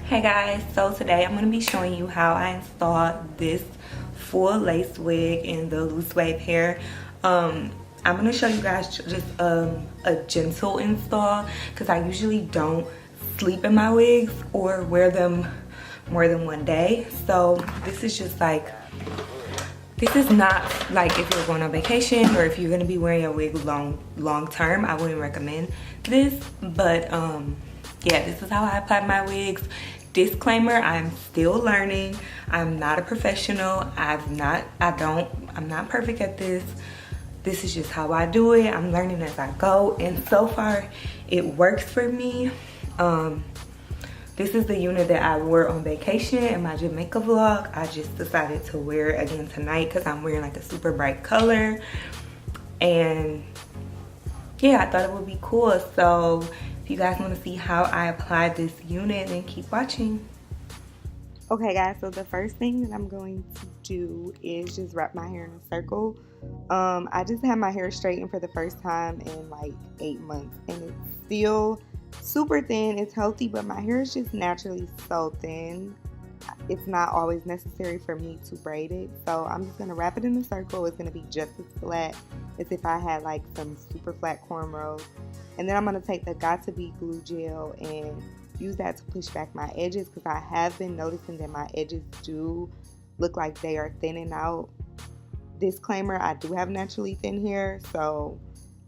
Hey guys, so today I'm going to be showing you how I installed this full lace wig in the loose wave hair. I'm going to show you guys just a gentle install because I usually don't sleep in my wigs or wear them more than one day. So this is just like, this is not like if you're going on vacation or if you're going to be wearing a wig long term. I wouldn't recommend this, but yeah, this is how I apply my wigs. Disclaimer, I'm still learning. I'm not a professional. I'm not perfect at this. This is just how I do it. I'm learning as I go, and so far it works for me. This is the unit that I wore on vacation in my Jamaica vlog. I just decided to wear it again tonight because I'm wearing like a super bright color, and yeah, I thought it would be cool. So if you guys want to see how I applied this unit, then keep watching. Okay guys, so the first thing that I'm going to do is just wrap my hair in a circle. I just had my hair straightened for the first time in like 8 months, and it's still super thin. It's healthy, but my hair is just naturally so thin. It's not always necessary for me to braid it, so I'm just going to wrap it in a circle. It's going to be just as flat as if I had like some super flat cornrows. And then I'm going to take the Got To Be glue gel and use that to push back my edges, because I have been noticing that my edges do look like they are thinning out. Disclaimer, I do have naturally thin hair, so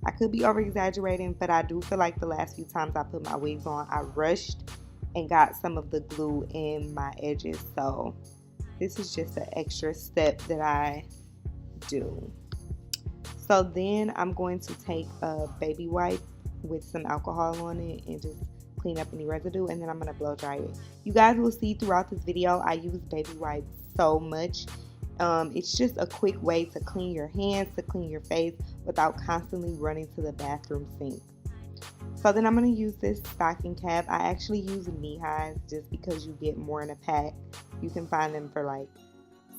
I could be over exaggerating, but I do feel like the last few times I put my wigs on, I rushed and got some of the glue in my edges. So this is just an extra step that I do. So then I'm going to take a baby wipe with some alcohol on it and just clean up any residue, and then I'm going to blow dry it. You guys will see throughout this video I use baby wipes so much. It's just a quick way to clean your hands, to clean your face without constantly running to the bathroom sink. So then I'm going to use this stocking cap. I actually use knee highs just because you get more in a pack. You can find them for like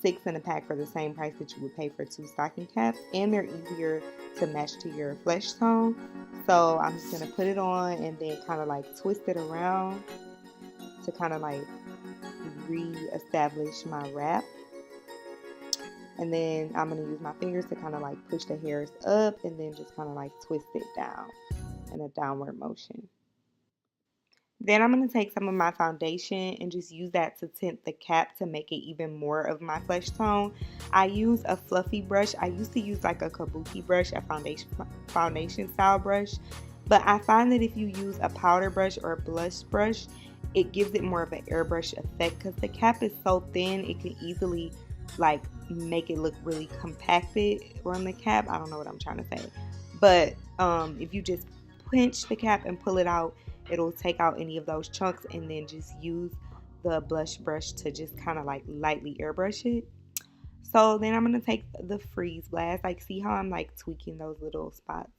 6 in a pack for the same price that you would pay for 2 stocking caps, and they're easier to match to your flesh tone. So I'm just going to put it on and then kind of like twist it around to kind of like re-establish my wrap. And then I'm going to use my fingers to kind of like push the hairs up and then just kind of like twist it down in a downward motion. Then I'm going to take some of my foundation and just use that to tint the cap to make it even more of my flesh tone. I use a fluffy brush. I used to use like a kabuki brush, a foundation style brush. But I find that if you use a powder brush or a blush brush, it gives it more of an airbrush effect, because the cap is so thin it can easily like make it look really compacted on the cap. I don't know what I'm trying to say. But if you just pinch the cap and pull it out, it'll take out any of those chunks, and then just use the blush brush to just kind of like lightly airbrush it. So then I'm going to take the freeze blast. Like, see how I'm like tweaking those little spots?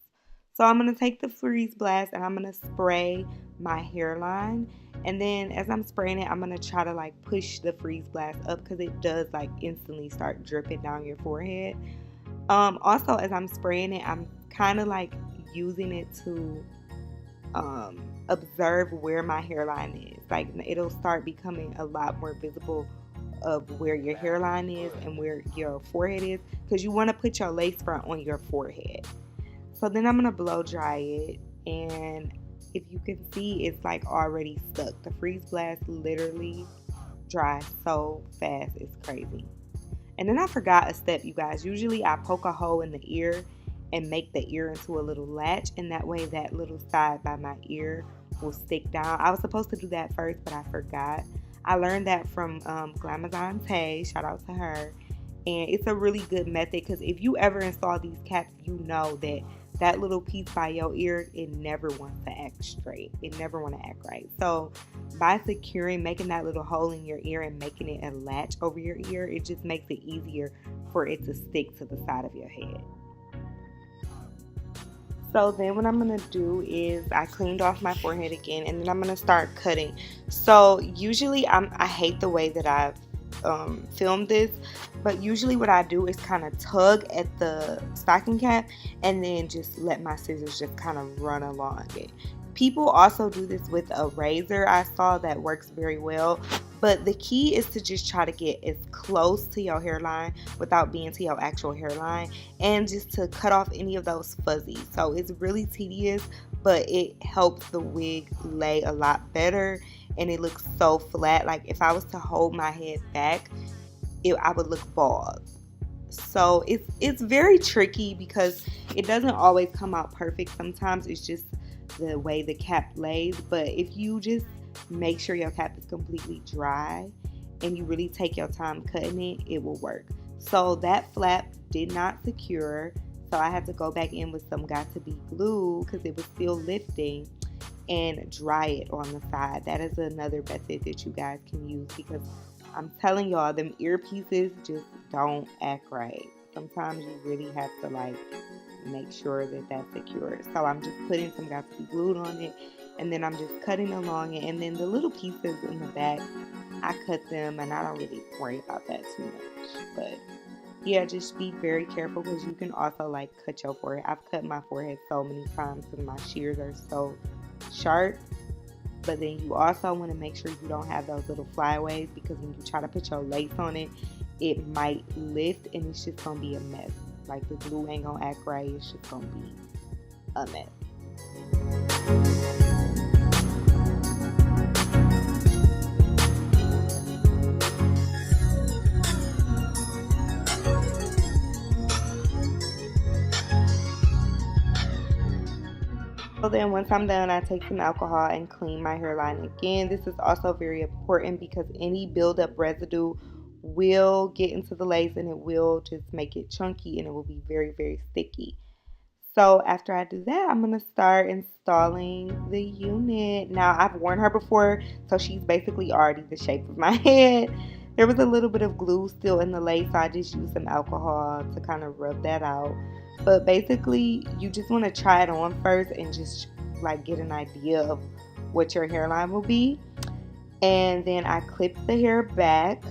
So I'm going to take the freeze blast and I'm going to spray my hairline. And then as I'm spraying it, I'm going to try to like push the freeze blast up, because it does like instantly start dripping down your forehead. Also, as I'm spraying it, I'm kind of like using it to observe where my hairline is. Like, it'll start becoming a lot more visible of where your hairline is and where your forehead is, because you want to put your lace front on your forehead. So then I'm going to blow dry it, and if you can see, it's like already stuck. The freeze blast literally dries so fast, it's crazy. And then I forgot a step, you guys. Usually I poke a hole in the ear and make the ear into a little latch, and that way that little side by my ear will stick down. I was supposed to do that first, but I forgot. I learned that from Glamazon Tay, shout out to her, and it's a really good method, because if you ever install these caps, you know that that little piece by your ear, it never wants to act straight. It never want to act right. So by securing, making that little hole in your ear and making it a latch over your ear, it just makes it easier for it to stick to the side of your head. So then what I'm going to do is I cleaned off my forehead again, and then I'm going to start cutting. So usually I hate the way that I've filmed this, but usually what I do is kind of tug at the stocking cap and then just let my scissors just kind of run along it. People also do this with a razor. I saw that works very well. But the key is to just try to get as close to your hairline without being to your actual hairline, and just to cut off any of those fuzzies. So it's really tedious, but it helps the wig lay a lot better, and it looks so flat. Like if I was to hold my head back, I would look bald. So it's very tricky because it doesn't always come out perfect. Sometimes it's just the way the cap lays, but if you just make sure your cap is completely dry and you really take your time cutting it, it will work. So that flap did not secure, so I had to go back in with some Got2b glue because it was still lifting, and dry it on the side. That is another method that you guys can use, because I'm telling y'all, them earpieces just don't act right. Sometimes you really have to like make sure that that's secure. So I'm just putting some Got2b glue on it, and then I'm just cutting along it. And then the little pieces in the back, I cut them, and I don't really worry about that too much. But yeah, just be very careful, because you can also like cut your forehead. I've cut my forehead so many times because my shears are so sharp. But then you also want to make sure you don't have those little flyaways, because when you try to put your lace on it, it might lift and it's just gonna be a mess. Like the glue ain't gonna act right. It's just gonna be a mess. So then once I'm done, I take some alcohol and clean my hairline again. This is also very important because any buildup residue will get into the lace, and it will just make it chunky, and it will be very, very sticky. So after I do that, I'm going to start installing the unit. Now, I've worn her before, so she's basically already the shape of my head. There was a little bit of glue still in the lace, so I just used some alcohol to kind of rub that out. But basically, you just want to try it on first and just like get an idea of what your hairline will be. And then I clip the hair back.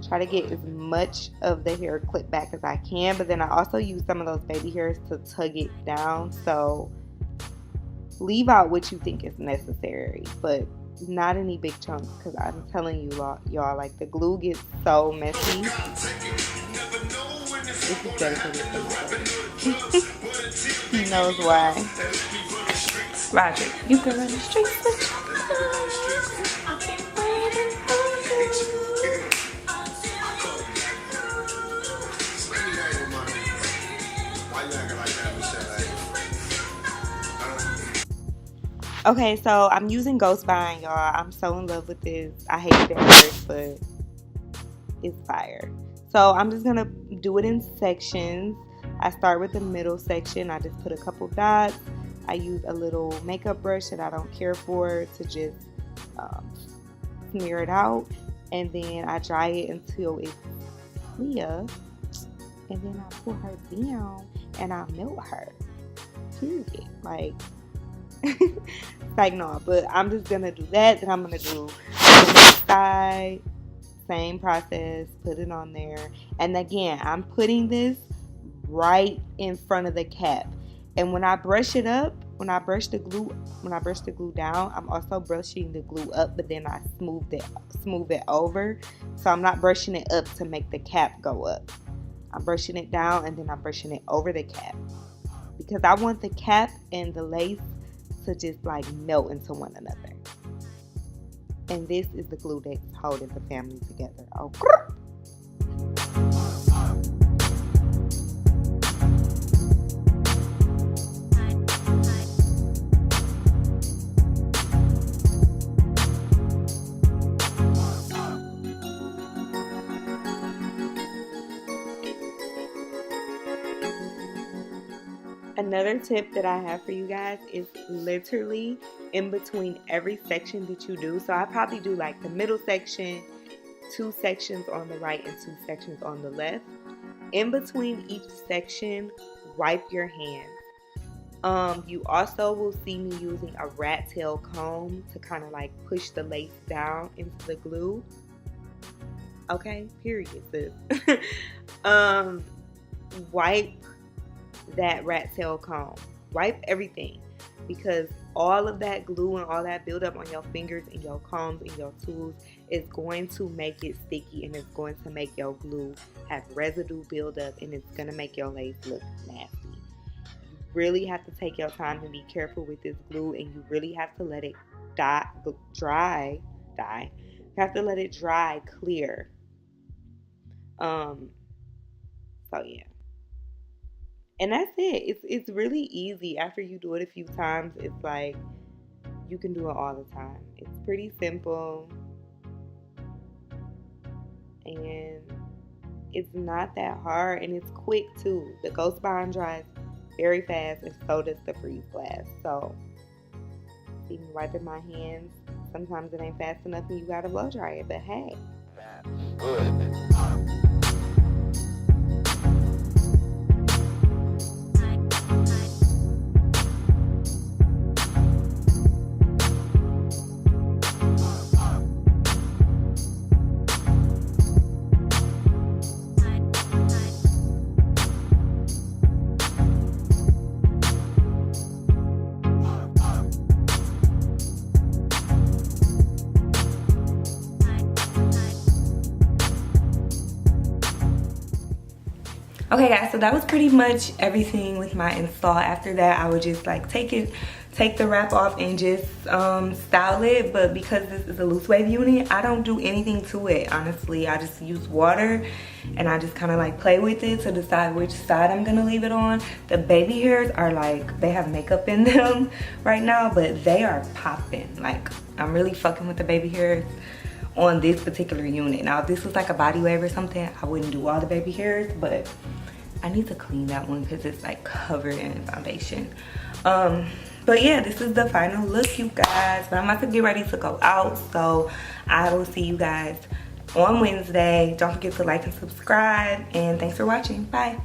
Try to get as much of the hair clipped back as I can, but then I also use some of those baby hairs to tug it down. So leave out what you think is necessary, but not any big chunks, because I'm telling you y'all, like the glue gets so messy. This is dedicated for you. He knows why. Roger, you can run the streets with Okay, so I'm using Ghost Vine, y'all. I'm so in love with this. I hate it at first, but it's fire. So I'm just gonna do it in sections. I start with the middle section. I just put a couple dots. I use a little makeup brush that I don't care for to just smear it out, and then I dry it until it's clear, and then I pull her down and I melt her. Period. Like no, but I'm just gonna do that. Then I'm gonna do the next side, same process, put it on there. And again, I'm putting this right in front of the cap. And when I brush it up, when I brush the glue down, I'm also brushing the glue up, but then I smooth it over. So I'm not brushing it up to make the cap go up. I'm brushing it down, and then I'm brushing it over the cap, because I want the cap and the lace to just like melt into one another. And this is the glue that's holding the family together. Oh. Another tip that I have for you guys is literally in between every section that you do. So I probably do like the middle section, 2 sections on the right and 2 sections on the left. In between each section, wipe your hands. You also will see me using a rat tail comb to kind of like push the lace down into the glue. Okay, period, sis. Wipe that rat tail comb. Wipe everything, because all of that glue and all that buildup on your fingers and your combs and your tools is going to make it sticky, and it's going to make your glue have residue buildup, and it's going to make your lace look nasty. You really have to take your time and be careful with this glue, and you really have to let it dry. You have to let it dry clear. So yeah. And that's it. It's really easy. After you do it a few times, it's like you can do it all the time. It's pretty simple, and it's not that hard, and it's quick too. The Ghost Bond dries very fast, and so does the freeze glass. So see me wiping my hands. Sometimes it ain't fast enough and you gotta blow dry it, but hey. Good. Okay guys, so that was pretty much everything with my install. After that, I would just like take the wrap off and just style it. But because this is a loose wave unit, I don't do anything to it, honestly. I just use water and I just kind of like play with it to decide which side I'm gonna leave it on. The baby hairs are like, they have makeup in them right now, but they are popping. Like, I'm really fucking with the baby hairs on this particular unit. Now if this was like a body wave or something, I wouldn't do all the baby hairs, but I need to clean that one because it's like covered in foundation. But yeah, this is the final look, you guys. But I'm about to get ready to go out, so I will see you guys on Wednesday. Don't forget to like and subscribe, and thanks for watching. Bye.